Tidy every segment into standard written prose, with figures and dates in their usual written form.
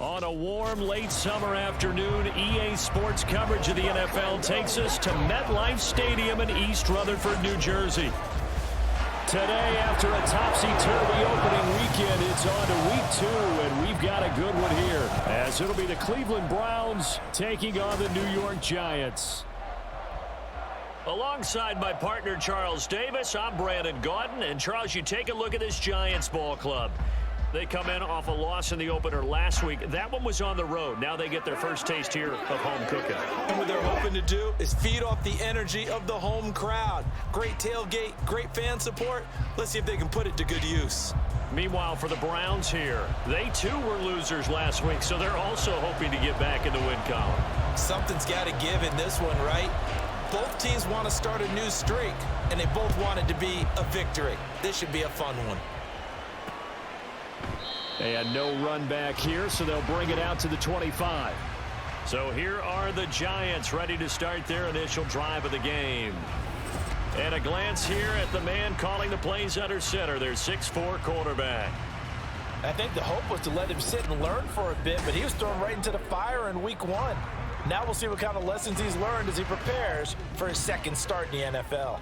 On a warm, late summer afternoon, EA Sports coverage of the NFL takes us to MetLife Stadium in East Rutherford, New Jersey. Today, after a topsy-turvy opening weekend, it's on to week 2, and we've got a good one here, as it'll be the Cleveland Browns taking on the New York Giants. Alongside my partner, Charles Davis, I'm Brandon Gaudin. And, Charles, you take a look at this Giants ball club. They come in off a loss in the opener last week. That one was on the road. Now they get their first taste here of home cooking. And what they're hoping to do is feed off the energy of the home crowd. Great tailgate, great fan support. Let's see if they can put it to good use. Meanwhile, for the Browns here, they too were losers last week, so they're also hoping to get back in the win column. Something's got to give in this one, right? Both teams want to start a new streak, and they both want it to be a victory. This should be a fun one. And no run back here, so they'll bring it out to the 25. So here are the Giants ready to start their initial drive of the game. And a glance here at the man calling the plays under center, their 6'4" quarterback. I think the hope was to let him sit and learn for a bit, but he was thrown right into the fire in week 1. Now we'll see what kind of lessons he's learned as he prepares for his second start in the NFL.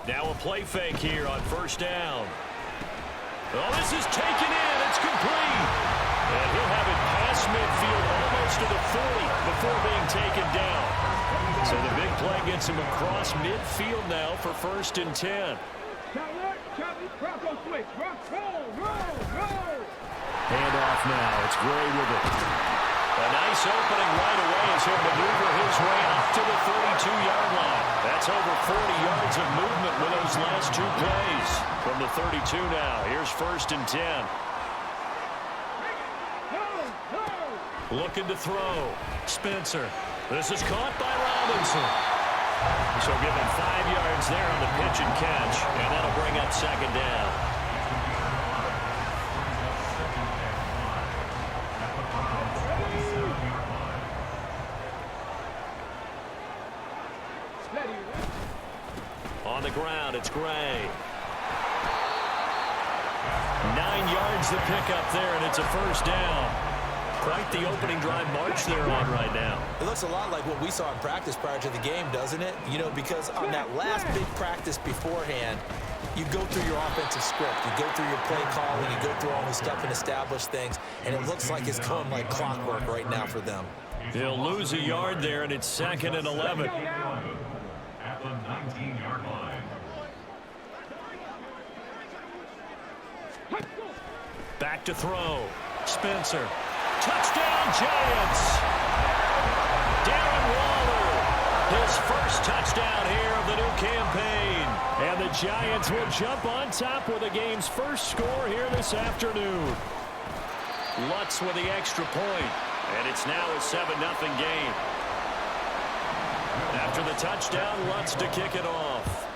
Now a play fake here on first down. Oh, this is taken in. It's complete. And he'll have it past midfield almost to the 40 before being taken down. So the big play gets him across midfield now for 1st and 10. Handoff now. It's Gray with it. A nice opening right away as he'll maneuver his way up to the 32-yard line. That's over 40 yards of movement with those last 2 plays. From the 32 now, here's 1st and 10. Looking to throw. Spencer. This is caught by Robinson. So give him 5 yards there on the pitch and catch, and that'll bring up 2nd down. On the ground, it's Gray. 9 yards to pick up there, and it's a 1st down. Quite the opening drive march they're on right now. It looks a lot like what we saw in practice prior to the game, doesn't it? You know, because on that last big practice beforehand, you go through your offensive script, you go through your play calling, you go through all the stuff and establish things, and it looks like it's going like clockwork right now for them. He'll lose a yard there, and it's 2nd and 11. At the 19-yard line. Back to throw. Spencer. Touchdown, Giants! Darren Waller, his first touchdown here of the new campaign. And the Giants will jump on top with the game's first score here this afternoon. Lutz with the extra point, and it's now a 7-0 game. After the touchdown, Lutz to kick it off.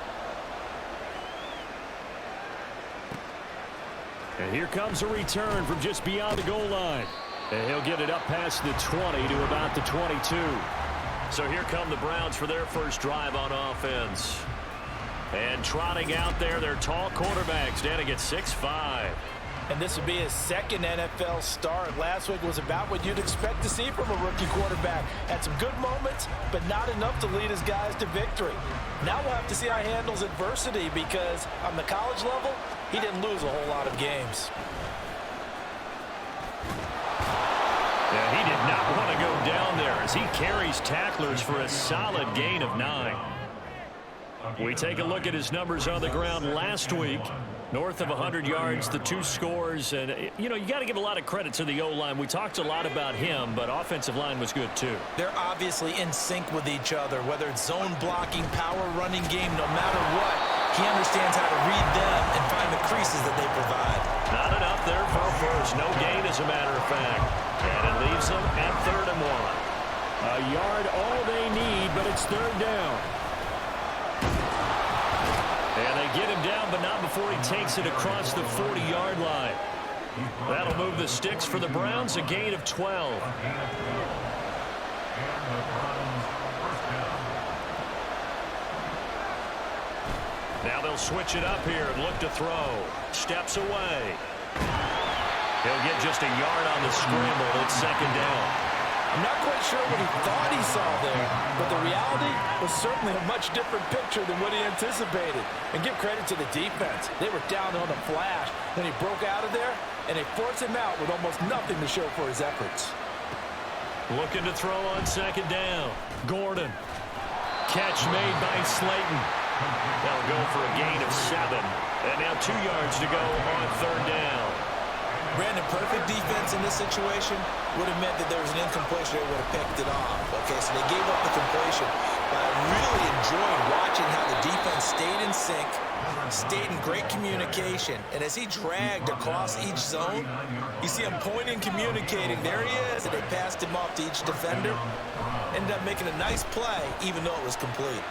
And here comes a return from just beyond the goal line. And he'll get it up past the 20 to about the 22. So here come the Browns for their first drive on offense. And trotting out there, their tall quarterbacks standing at 6'5". And this would be his 2nd NFL start. Last week was about what you'd expect to see from a rookie quarterback. Had some good moments, but not enough to lead his guys to victory. Now we'll have to see how he handles adversity, because on the college level, he didn't lose a whole lot of games. Yeah, he did not want to go down there as he carries tacklers for a solid gain of 9. We take a look at his numbers on the ground last week. North of 100 yards, the 2 scores. And, you know, you got to give a lot of credit to the O-line. We talked a lot about him, but offensive line was good, too. They're obviously in sync with each other, whether it's zone blocking, power running game, no matter what. He understands how to read them and find the creases that they provide. Not enough there for a first. No gain, as a matter of fact. And it leaves them at 3rd and 1. A yard all they need, but it's 3rd down. And they get him down, but not before he takes it across the 40-yard line. That'll move the sticks for the Browns, a gain of 12. Now they'll switch it up here and look to throw. Steps away. He'll get just a yard on the scramble. It's second down. I'm not quite sure what he thought he saw there, but the reality was certainly a much different picture than what he anticipated. And give credit to the defense. They were down on a flash. Then he broke out of there, and they forced him out with almost nothing to show for his efforts. Looking to throw on second down. Gordon. Catch made by Slayton. That'll go for a gain of 7. And now 2 yards to go on third down. Brandon, perfect defense in this situation would have meant that there was an incompletion. They would have picked it off. Okay, so they gave up the completion. But I really enjoyed watching how the defense stayed in sync, stayed in great communication. And as he dragged across each zone, you see him pointing, communicating. There he is. And they passed him off to each defender. Ended up making a nice play, even though it was complete.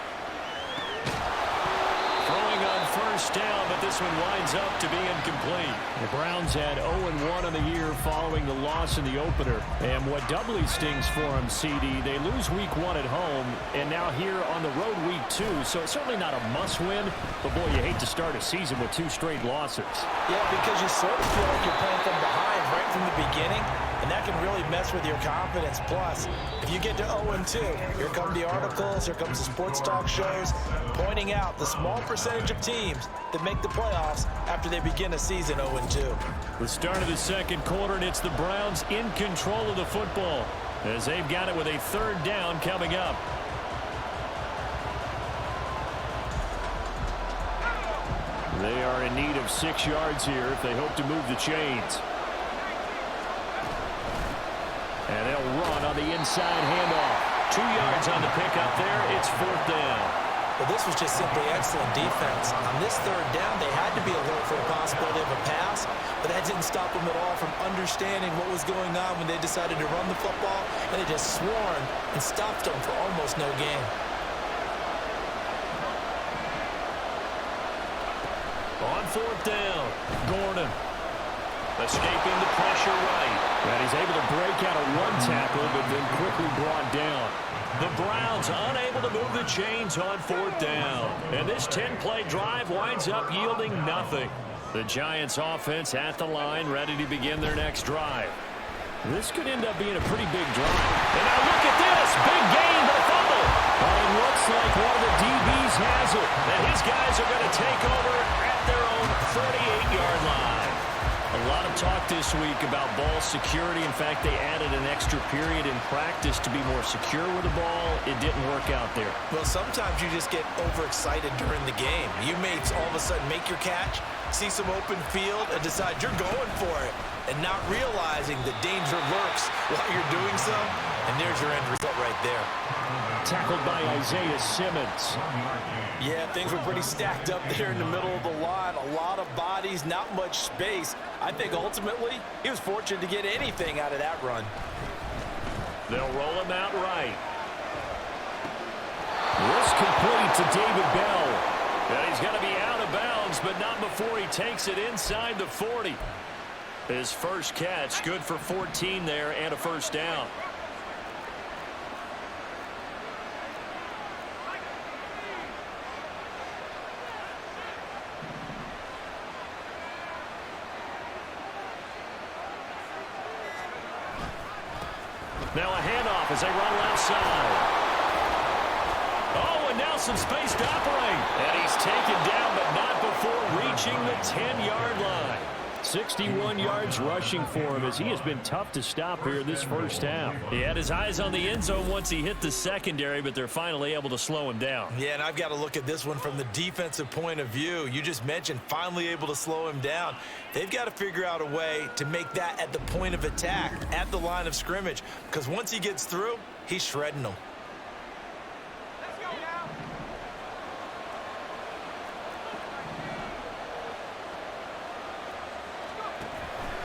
Throwing on first down, but this one winds up to be incomplete. The Browns had 0-1 on the year following the loss in the opener. And what doubly stings for them, CD, they lose week 1 at home, and now here on the road week 2. So it's certainly not a must-win, but boy, you hate to start a season with 2 straight losses. Yeah, because you sort of feel like you're playing from behind right from the beginning, and that can really mess with your confidence. Plus, if you get to 0-2, here come the articles, here comes the sports talk shows, pointing out the small percentage of teams that make the playoffs after they begin a season 0-2. The start of the second quarter, and it's the Browns in control of the football as they've got it with a third down coming up. They are in need of 6 yards here if they hope to move the chains. And they'll run on the inside handoff. 2 yards on the pickup there. It's fourth down. Well, this was just simply excellent defense. On this third down, they had to be alert for the possibility of a pass, but that didn't stop them at all from understanding what was going on when they decided to run the football, and they just swarmed and stopped them for almost no gain. On fourth down, Gordon. Escaping the pressure right. And he's able to break out of one tackle, but then quickly brought down. The Browns unable to move the chains on fourth down. And this 10-play drive winds up yielding nothing. The Giants offense at the line, ready to begin their next drive. This could end up being a pretty big drive. And now look at this. Big gain, the fumble. Well, it looks like one of the DBs has it. And his guys are going to take over at their own 38-yard line. A lot of talk this week about ball security. In fact, they added an extra period in practice to be more secure with the ball. It didn't work out there. Well, sometimes you just get overexcited during the game. You may all of a sudden make your catch, see some open field, and decide you're going for it, and not realizing the danger lurks while you're doing so. And there's your end result right there. Tackled by Isaiah Simmons. Yeah, things were pretty stacked up there in the middle of the line. A lot of bodies, not much space. I think ultimately he was fortunate to get anything out of that run. They'll roll him out right. This complete to David Bell. And he's going to be out of bounds, but not before he takes it inside the 40. His first catch, good for 14 there and a first down. Now a handoff as they run left side. Oh, and now some space to operate. And he's taken down, but not before reaching the 10-yard line. 61 yards rushing for him as he has been tough to stop here this first half. He had his eyes on the end zone once he hit the secondary, but they're finally able to slow him down. Yeah, and I've got to look at this one from the defensive point of view. You just mentioned finally able to slow him down. They've got to figure out a way to make that at the point of attack, at the line of scrimmage, because once he gets through, he's shredding them.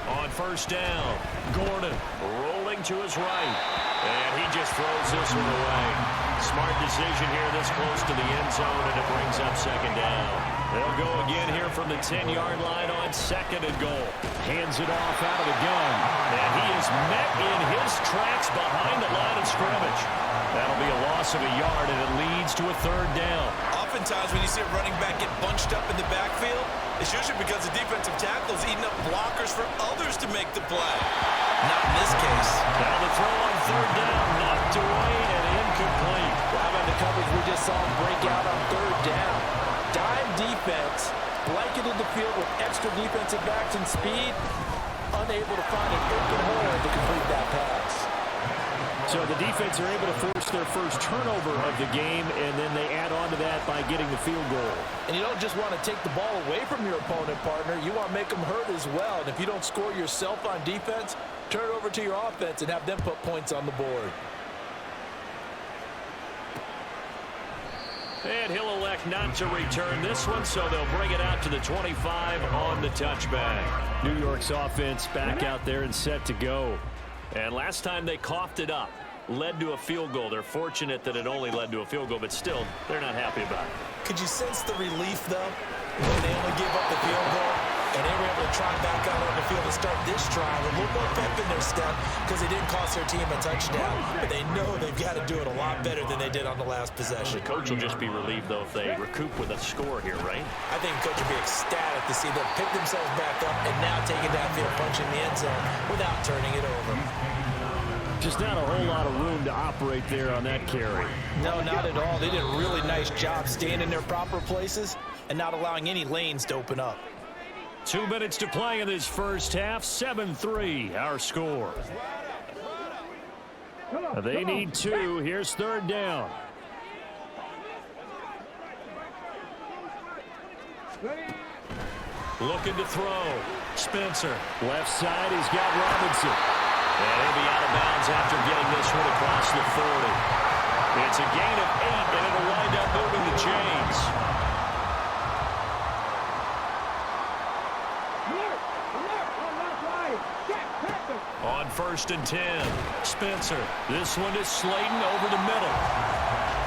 On first down, Gordon rolling to his right. And he just throws this one away. Smart decision here this close to the end zone, and it brings up second down. They'll go again here from the 10-yard line on second and goal. Hands it off out of the gun. And he is met in his tracks behind the line of scrimmage. That'll be a loss of a yard, and it leads to a third down. oftentimes when you see a running back get bunched up in the backfield, it's usually because the defensive tackle is eating up blockers for others to make the play. Not in this case. Now the throw on third down, knocked away and incomplete. Right on the coverage, we just saw him break out on third down. Dime defense, blanketed the field with extra defensive backs and speed, unable to find an open hole to complete that pass. So the defense are able to force their first turnover of the game, and then they add on to that by getting the field goal. And you don't just want to take the ball away from your opponent, partner. You want to make them hurt as well. And if you don't score yourself on defense, turn it over to your offense and have them put points on the board. And he'll elect not to return this one, so they'll bring it out to the 25 on the touchback. New York's offense back out there and set to go. And last time they coughed it up, led to a field goal. They're fortunate that it only led to a field goal, but still, they're not happy about it. Could you sense the relief, though, when they only gave up the field goal and they were able to try back out on the field and start this drive with a little more pep in their step because they didn't cost their team a touchdown, but they know they've got to do it a lot better than they did on the last possession. The coach will just be relieved, though, if they recoup with a score here, right? I think the coach will be ecstatic to see them pick themselves back up and now take it downfield, punching the end zone without turning it over. Just not a whole lot of room to operate there on that carry. No, not at all. They did a really nice job staying in their proper places and not allowing any lanes to open up. 2 minutes to play in this first half. 7-3, our score. They need 2. Here's third down. Looking to throw. Spencer. Left side, he's got Robinson. And he'll be out of bounds after getting this one across the 40. It's a gain of 8, and it'll wind up moving the chains. On 1st and 10, Spencer. This one is Slayton over the middle.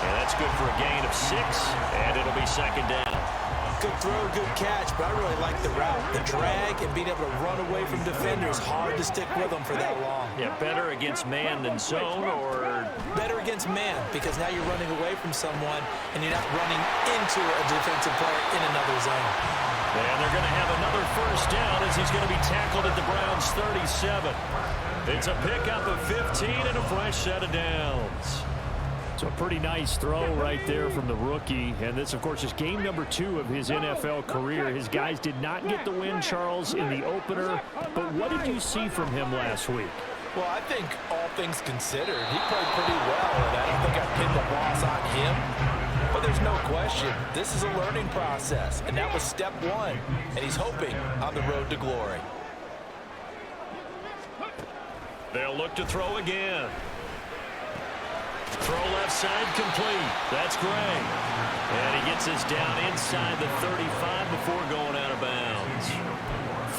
And that's good for a gain of 6, and it'll be second down. Good throw, good catch, but I really like the route. The drag and being able to run away from defenders, hard to stick with them for that long. Yeah, better against man than zone, or better against man, because now you're running away from someone and you're not running into a defensive player in another zone. And they're going to have another first down as he's going to be tackled at the Browns' 37. It's a pickup of 15 and a fresh set of downs. So a pretty nice throw right there from the rookie. And this, of course, is game number 2 of his NFL career. His guys did not get the win, Charles, in the opener. But what did you see from him last week? Well, I think all things considered, he played pretty well. And I don't think I pinned the loss on him. But there's no question, this is a learning process. And that was step 1. And he's hoping on the road to glory. They'll look to throw again. Throw left side complete. That's Gray. And he gets us down inside the 35 before going out of bounds.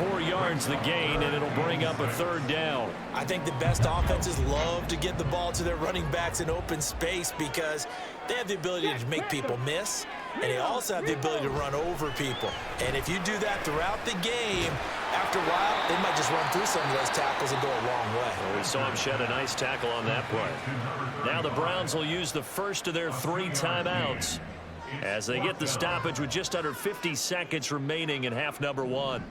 4 yards the gain, and it'll bring up a third down. I think the best offenses love to get the ball to their running backs in open space because they have the ability to make people miss, and they also have the ability to run over people. And if you do that throughout the game, after a while, they might just run through some of those tackles and go a long way. Well, we saw him shed a nice tackle on that play. Now the Browns will use the first of their 3 timeouts as they get the stoppage with just under 50 seconds remaining in half number 1.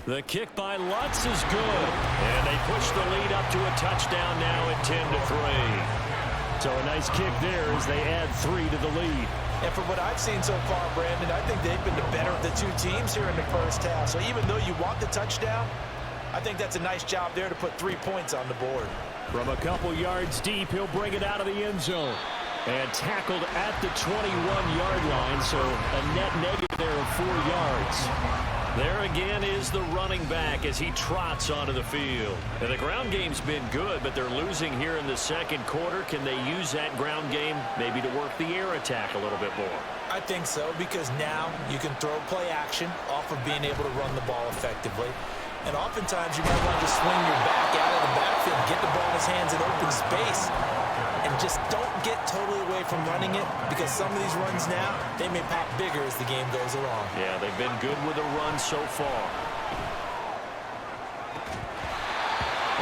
The kick by Lutz is good. And they push the lead up to a touchdown now at 10-3. So a nice kick there as they add 3 to the lead. And from what I've seen so far, Brandon, I think they've been the better of the 2 teams here in the first half. So even though you want the touchdown, I think that's a nice job there to put 3 points on the board. From a couple yards deep, he'll bring it out of the end zone. And tackled at the 21-yard line, so a net negative there of 4 yards. There again is the running back as he trots onto the field. And the ground game's been good, but they're losing here in the second quarter. Can they use that ground game maybe to work the air attack a little bit more? I think so, because now you can throw play action off of being able to run the ball effectively. And oftentimes you might want to swing your back out of the backfield, get the ball in his hands in open space, and just don't get totally away from running it, because some of these runs now, they may pop bigger as the game goes along. Yeah, they've been good with the run so far.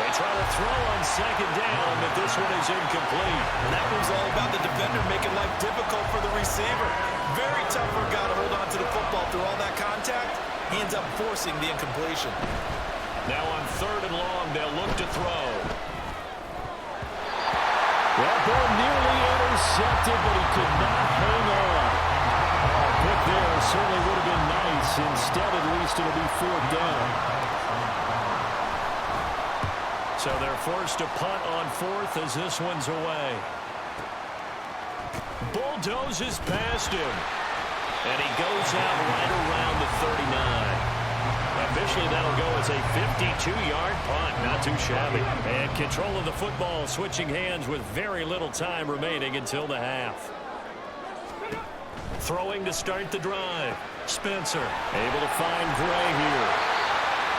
It's try to throw on second down, but this one is incomplete. And that move's all about the defender making life difficult for the receiver. Very tough for a guy to hold on to the football through all that contact. He ends up forcing the incompletion. Now on 3rd and long, they'll look to throw. That ball nearly intercepted, but he could not hang on. A pick there certainly would have been nice. Instead, at least, it'll be 4th down. So they're forced to punt on 4th as this one's away. Bulldozes past him. And he goes out right around the 39. Officially, that'll go as a 52-yard punt. Not too shabby. And control of the football, switching hands with very little time remaining until the half. Throwing to start the drive. Spencer able to find Gray here.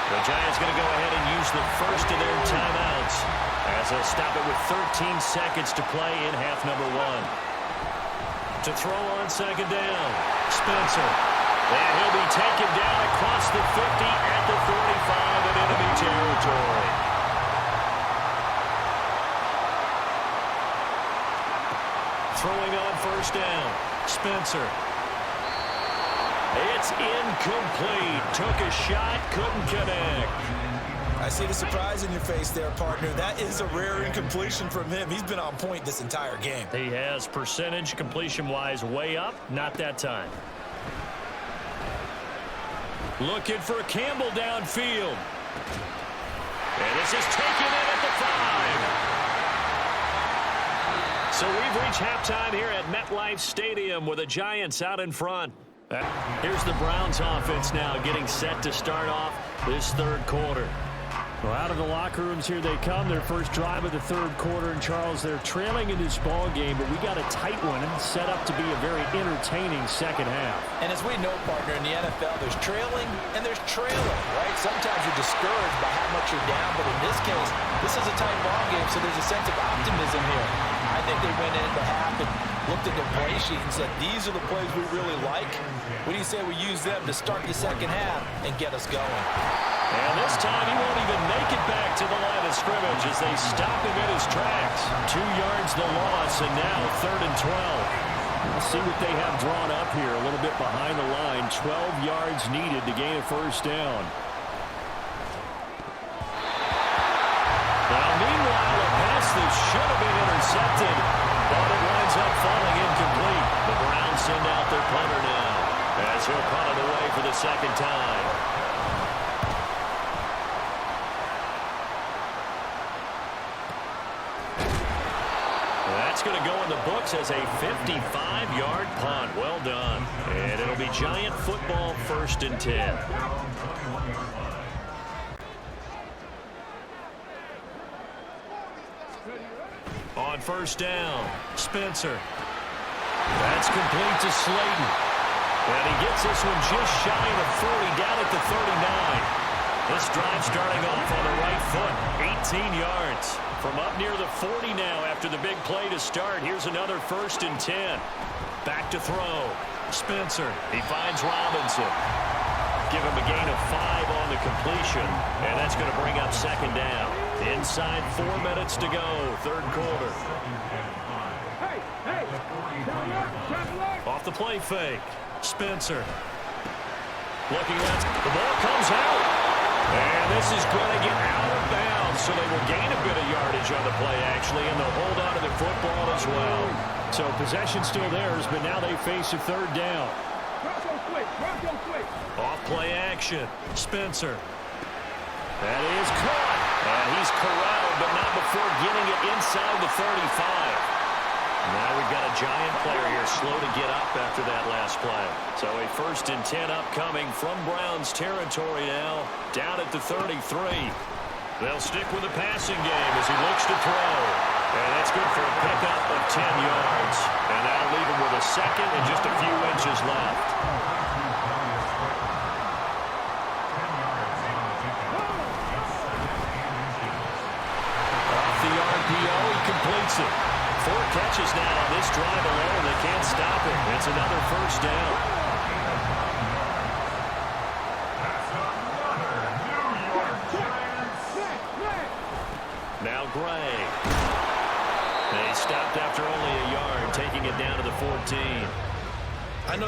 The Giants going to go ahead and use the first of their timeouts as they'll stop it with 13 seconds to play in half number 1. To throw on second down. Spencer. And he'll be taken down across the 50 at the 45 in enemy territory. Throwing on first down. Spencer. It's incomplete. Took a shot, couldn't connect. I see the surprise in your face there, partner. That is a rare incompletion from him. He's been on point this entire game. He has percentage completion-wise way up. Not that time. Looking for Campbell downfield. And this is taken in at the 5. So we've reached halftime here at MetLife Stadium with the Giants out in front. Here's the Browns offense now getting set to start off this 3rd quarter. Well, out of the locker rooms here they come. Their first drive of the 3rd quarter. And, Charles, they're trailing in this ball game, but we got a tight one and set up to be a very entertaining second half. And as we know, partner, in the NFL, there's trailing and there's trailing, right? Sometimes you're discouraged by how much you're down, but in this case, this is a tight ball game, so there's a sense of optimism here. I think they went into half and looked at their play sheet and said, these are the plays we really like. What do you say we use them to start the second half and get us going? And this time he won't even make it back to the line of scrimmage as they stop him in his tracks. 2 yards the loss, and now 3rd and 12. Let's see what they have drawn up here. A little bit behind the line. 12 yards needed to gain a first down. Now, meanwhile, a pass that should have been intercepted, but it winds up falling incomplete. The Browns send out their punter now as he'll punt it away for the 2nd time. That's going to go in the books as a 55-yard punt. Well done. And it'll be Giant football 1st and 10. On first down, Spencer. That's complete to Slayton. And he gets this one just shy of 40 down at the 39. This drive starting off on the right foot, 18 yards. From up near the 40 now after the big play to start. Here's another 1st and 10. Back to throw. Spencer. He finds Robinson. Give him a gain of 5 on the completion. And that's going to bring up 2nd down. Inside 4 minutes to go, 3rd quarter. Off the play fake. Spencer. Looking at the ball comes out. And this is going to get out of bounds, so they will gain a bit of yardage on the play, actually, and they'll hold on to the football as well. So possession still theirs, but now they face a 3rd down. Off play action. Spencer. That is caught. And he's corralled, but not before getting it inside the 35. Now we've got a Giant player here slow to get up after that last play. So a 1st and 10 upcoming from Browns territory now, down at the 33. They'll stick with the passing game as he looks to throw. And that's good for a pickup of 10 yards. And that'll leave him with a 2nd and just a few inches left. Off the RPO, he completes it. 4 catches now on this drive alone. They can't stop him. It's another 1st down.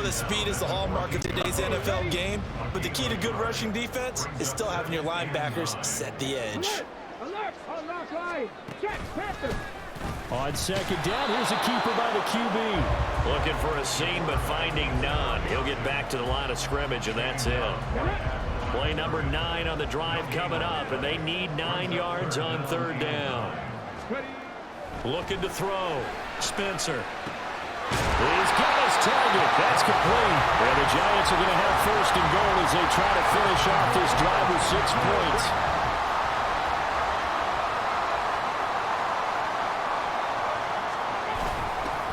know that speed is the hallmark of today's NFL game, but the key to good rushing defense is still having your linebackers set the edge. On second down, here's a keeper by the QB. Looking for a seam, but finding none. He'll get back to the line of scrimmage, and that's it. Play number 9 on the drive coming up, and they need 9 yards on third down. Looking to throw. Spencer. He's got his target. That's complete. And the Giants are going to have first and goal as they try to finish off this drive with 6 points.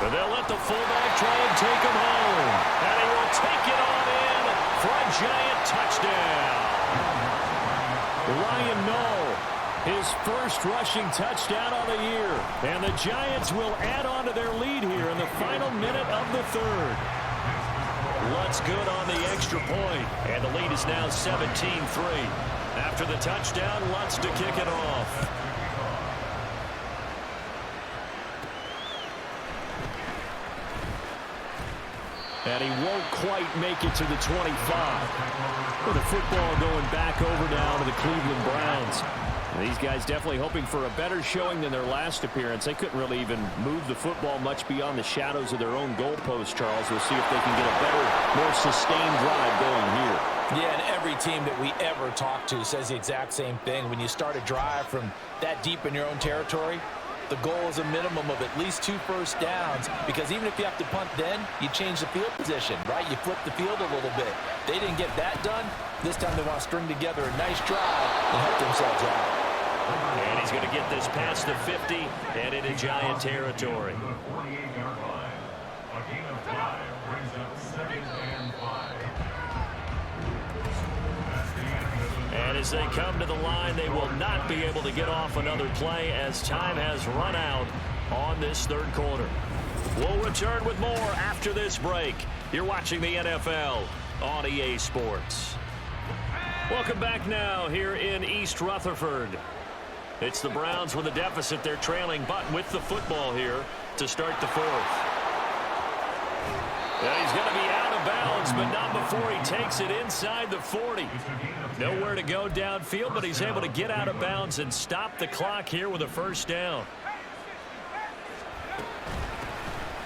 And they'll let the fullback try and take him home. And he will take it on in for a Giant touchdown. Ryan Knoll, his first rushing touchdown on the year. And the Giants will add on to their lead here in the final minute of the third. Lutz good on the extra point. And the lead is now 17-3. After the touchdown, Lutz to kick it off. And he won't quite make it to the 25. With the football going back over now to the Cleveland Browns. And these guys definitely hoping for a better showing than their last appearance. They couldn't really even move the football much beyond the shadows of their own goalpost, Charles. We'll see if they can get a better, more sustained drive going here. Yeah, and every team that we ever talk to says the exact same thing. When you start a drive from that deep in your own territory, the goal is a minimum of at least 2 first downs, because even if you have to punt then, you change the field position, right? You flip the field a little bit. They didn't get that done. This time they want to string together a nice drive and help themselves out. And he's going to get this past the 50 and into Giant territory. The 48-yard line. A gain of 5 brings up 2nd and 5. And as they come to the line, they will not be able to get off another play as time has run out on this third quarter. We'll return with more after this break. You're watching the NFL on EA Sports. Welcome back now here in East Rutherford. It's the Browns with a deficit. They're trailing, but with the football here to start the fourth. And he's going to be out of bounds, but not before he takes it inside the 40. Nowhere to go downfield, but he's able to get out of bounds and stop the clock here with a first down.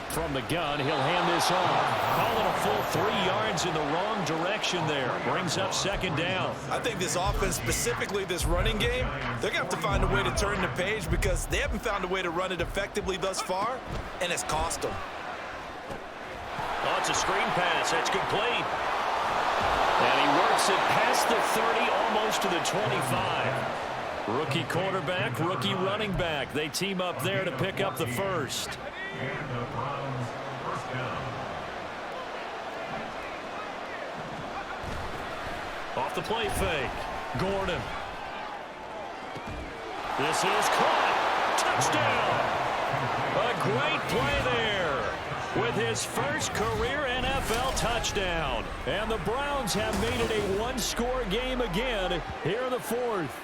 From the gun, he'll hand this off. Calling a full 3 yards in the wrong direction there. Brings up second down. I think this offense, specifically this running game, they're going to have to find a way to turn the page because they haven't found a way to run it effectively thus far, and it's cost them. Oh, it's a screen pass. It's complete. And he works it past the 30, almost to the 25. Rookie quarterback, rookie running back. They team up there to pick up the first. And the Browns first down. Off the play fake. Gordon. This is caught. Touchdown. A great play there with his first career NFL touchdown. And the Browns have made it a one-score game again here in the fourth.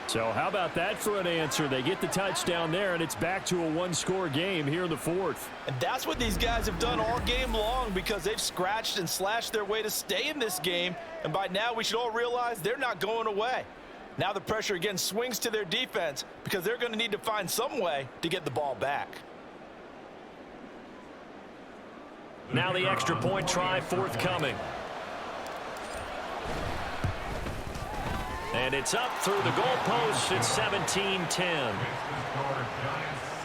So how about that for an answer? They get the touchdown there, and it's back to a one-score game here in the fourth. And that's what these guys have done all game long, because they've scratched and slashed their way to stay in this game. And by now, we should all realize they're not going away. Now the pressure again swings to their defense, because they're going to need to find some way to get the ball back. Now the extra point try forthcoming. And it's up through the goalposts. It's 17-10.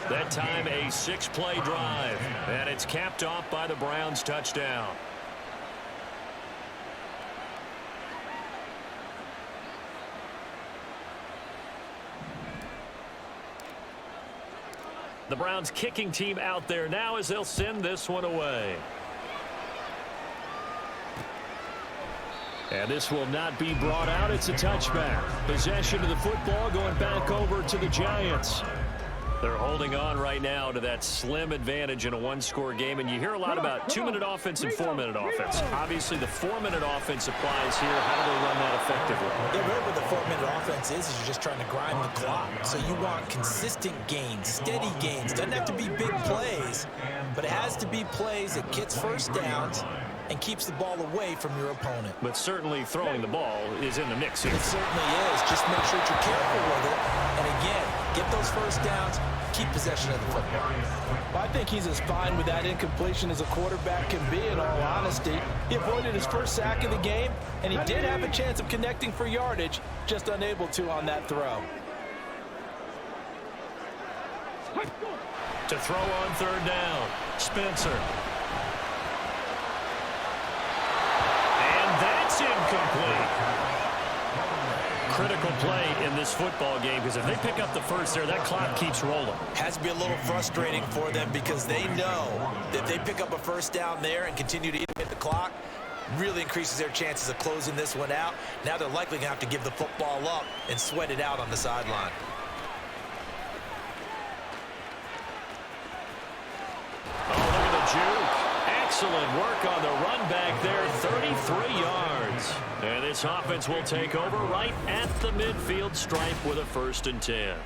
That time a 6-play drive. And it's capped off by the Browns touchdown. The Browns kicking team out there now as they'll send this one away. And this will not be brought out. It's a touchback. Possession of the football going back over to the Giants. They're holding on right now to that slim advantage in a one-score game, and you hear a lot about 2-minute offense and 4-minute offense. Obviously, the 4-minute offense applies here. How do they run that effectively? Yeah, really what the 4-minute offense is you're just trying to grind the clock. So you want consistent gains, steady gains. Doesn't have to be big plays, but it has to be plays that gets first downs and keeps the ball away from your opponent. But certainly throwing the ball is in the mix here. It certainly is. Just make sure that you're careful with it. And again, get those first downs, keep possession of the football. Well, I think he's as fine with that incompletion as a quarterback can be, in all honesty. He avoided his first sack of the game, and he did have a chance of connecting for yardage, just unable to on that throw. To throw on 3rd down, Spencer. That's incomplete. Critical play in this football game, because if they pick up the first there, that clock keeps rolling. Has to be a little frustrating for them because they know that if they pick up a first down there and continue to eat at the clock, really increases their chances of closing this one out. Now they're likely going to have to give the football up and sweat it out on the sideline. Oh, look at the juke. Excellent work on the run back there, 33 yards. And this offense will take over right at the midfield stripe with a 1st and 10.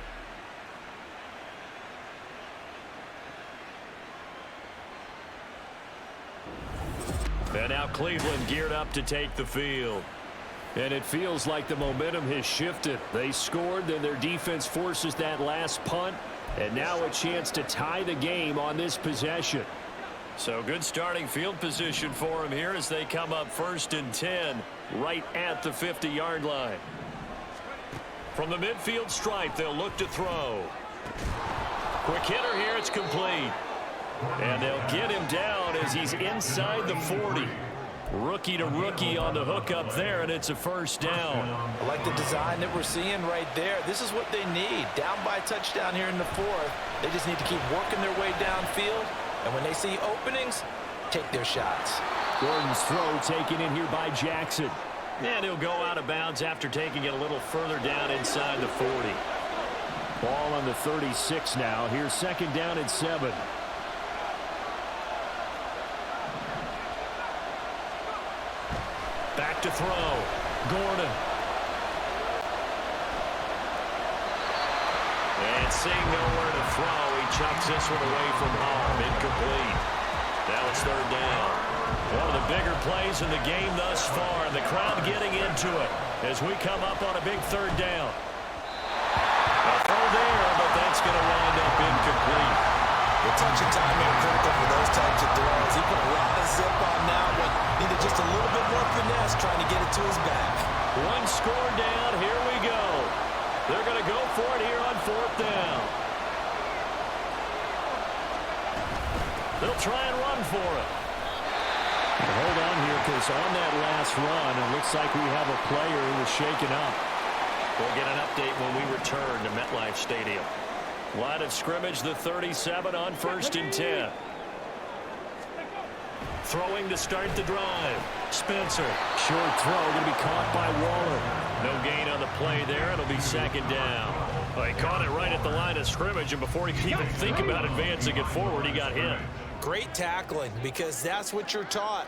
And now Cleveland geared up to take the field. And it feels like the momentum has shifted. They scored, then their defense forces that last punt. And now a chance to tie the game on this possession. So good starting field position for him here as they come up 1st and 10 right at the 50-yard line. From the midfield stripe, they'll look to throw. Quick hitter here, it's complete. And they'll get him down as he's inside the 40. Rookie to rookie on the hook up there, and it's a 1st down. I like the design that we're seeing right there. This is what they need. Down by a touchdown here in the 4th. They just need to keep working their way downfield. And when they see openings, take their shots. Gordon's throw taken in here by Jackson. And he'll go out of bounds after taking it a little further down inside the 40. Ball on the 36 now. Here's 2nd down and 7. Back to throw. Gordon. And seeing nowhere to throw, he chucks this one away from home. Incomplete. Now it's 3rd down. One of the bigger plays in the game thus far, and the crowd getting into it as we come up on a big 3rd down. A throw there, but that's going to wind up incomplete. The touch and time are critical for those types of throws. He put a lot of zip on that one. Needed just a little bit more finesse trying to get it to his back. One score down. Here we go. They're going to go for it here on 4th down. They'll try and run for it. Hold on here, because on that last run, it looks like we have a player who was shaken up. We'll get an update when we return to MetLife Stadium. Line of scrimmage, the 37 on 1st and 10. Throwing to start the drive. Spencer. Short throw, going to be caught by Waller. No gain on the play there. It'll be 2nd down. Well, he caught it right at the line of scrimmage, and before he could even think about advancing it forward, he got hit. Great tackling, because that's what you're taught.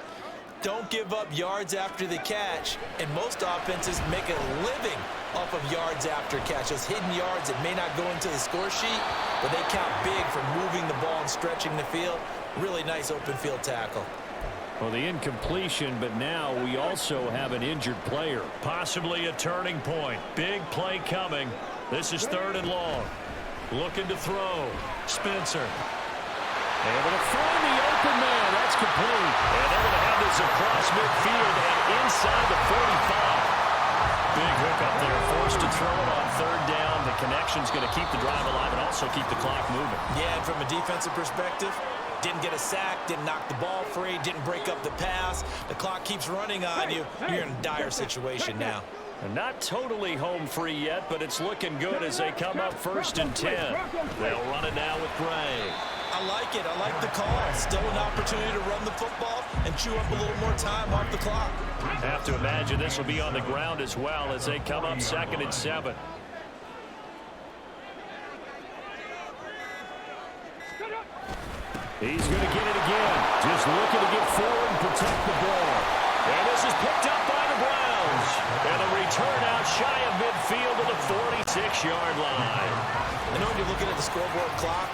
Don't give up yards after the catch, and most offenses make a living off of yards after catch. Those hidden yards that may not go into the score sheet, but they count big for moving the ball and stretching the field. Really nice open field tackle. Well, the incompletion, but now we also have an injured player. Possibly a turning point. Big play coming. This is 3rd and long. Looking to throw. Spencer. Able to find the open man. That's complete. And they're going to have this across midfield and inside the 45. Big hook up there. Forced to throw it on 3rd down. The connection's going to keep the drive alive and also keep the clock moving. Yeah, and from a defensive perspective, didn't get a sack, didn't knock the ball free, didn't break up the pass. The clock keeps running on you. You're in a dire situation now. And not totally home free yet, but it's looking good as they come up 1st and 10. They'll run it now with Gray. I like it. I like the call. Still an opportunity to run the football and chew up a little more time off the clock. Have to imagine this will be on the ground as well as they come up 2nd and 7. He's going to get it again. Just looking to get forward and protect the ball. And this is picked up by the Browns. And a return out shy of midfield to the 46-yard line. I know when you're looking at the scoreboard clock,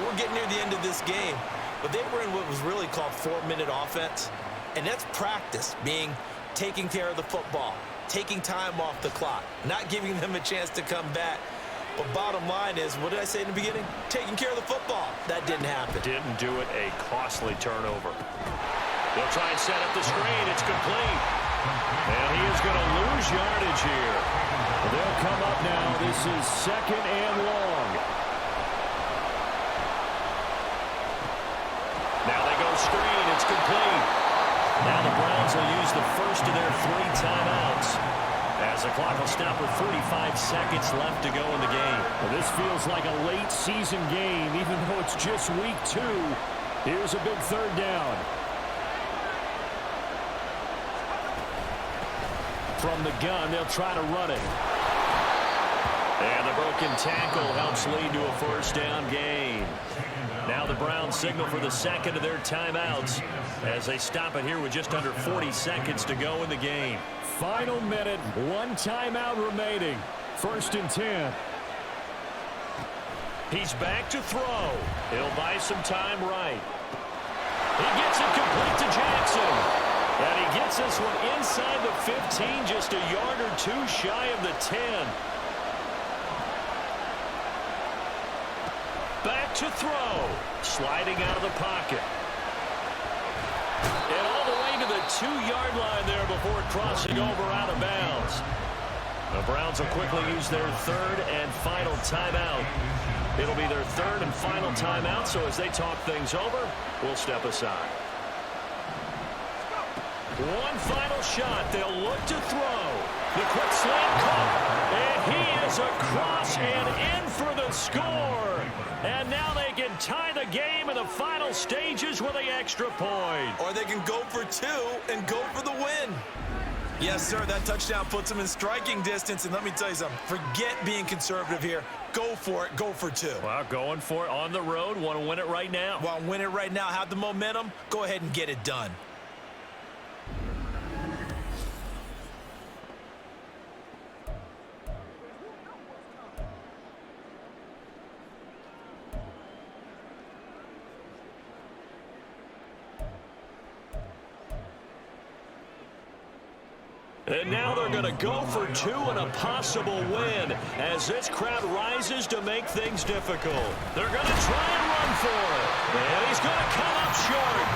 we're getting near the end of this game. But they were in what was really called 4-minute offense. And that's practice, being taking care of the football, taking time off the clock, not giving them a chance to come back. But bottom line is, what did I say in the beginning? Taking care of the football. That didn't happen. Didn't do it. A costly turnover. They'll try and set up the screen. It's complete. And he is going to lose yardage here. They'll come up now. This is 2nd and long. Now they go screen. It's complete. Now the Browns will use the first of their 3 timeouts, as the clock will stop with 45 seconds left to go in the game. Well, this feels like a late season game, even though it's just week 2. Here's a big 3rd down. From the gun, they'll try to run it. And the broken tackle helps lead to a 1st down gain. Now the Browns signal for the 2nd of their timeouts as they stop it here with just under 40 seconds to go in the game. Final minute, 1 timeout remaining. 1st and 10. He's back to throw. He'll buy some time right. He gets it complete to Jackson. And he gets this one inside the 15, just a yard or 2 shy of the 10. Back to throw. Sliding out of the pocket. And all the way to the 2-yard line there before crossing over out of bounds. The Browns will quickly use their 3rd and final timeout. It'll be their 3rd and final timeout, so as they talk things over, we'll step aside. One final shot. They'll look to throw. The quick slant caught. And he is across and in for the score. And now they can tie the game in the final stages with the extra point. Or they can go for 2 and go for the win. Yes, sir, that touchdown puts them in striking distance. And let me tell you something, forget being conservative here. Go for it, go for 2. Well, going for it on the road. Want to win it right now. Want to win it right now, have the momentum, go ahead and get it done. And now they're going to go for 2 and a possible win as this crowd rises to make things difficult. They're going to try and run for it. And he's going to come up short.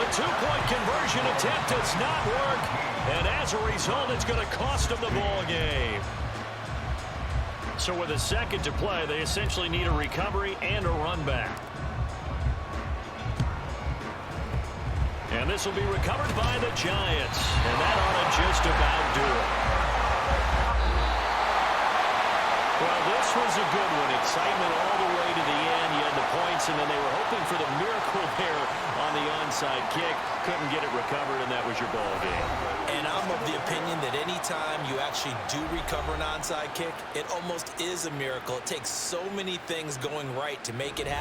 The 2-point conversion attempt does not work. And as a result, it's going to cost them the ball game. So with a 2nd to play, they essentially need a recovery and a run back. And this will be recovered by the Giants. And that ought to just about do it. Well, this was a good one. Excitement all the way to the end. You had the points, and then they were hoping for the miracle there on the onside kick. Couldn't get it recovered, and that was your ball game. And I'm of the opinion that any time you actually do recover an onside kick, it almost is a miracle. It takes so many things going right to make it happen.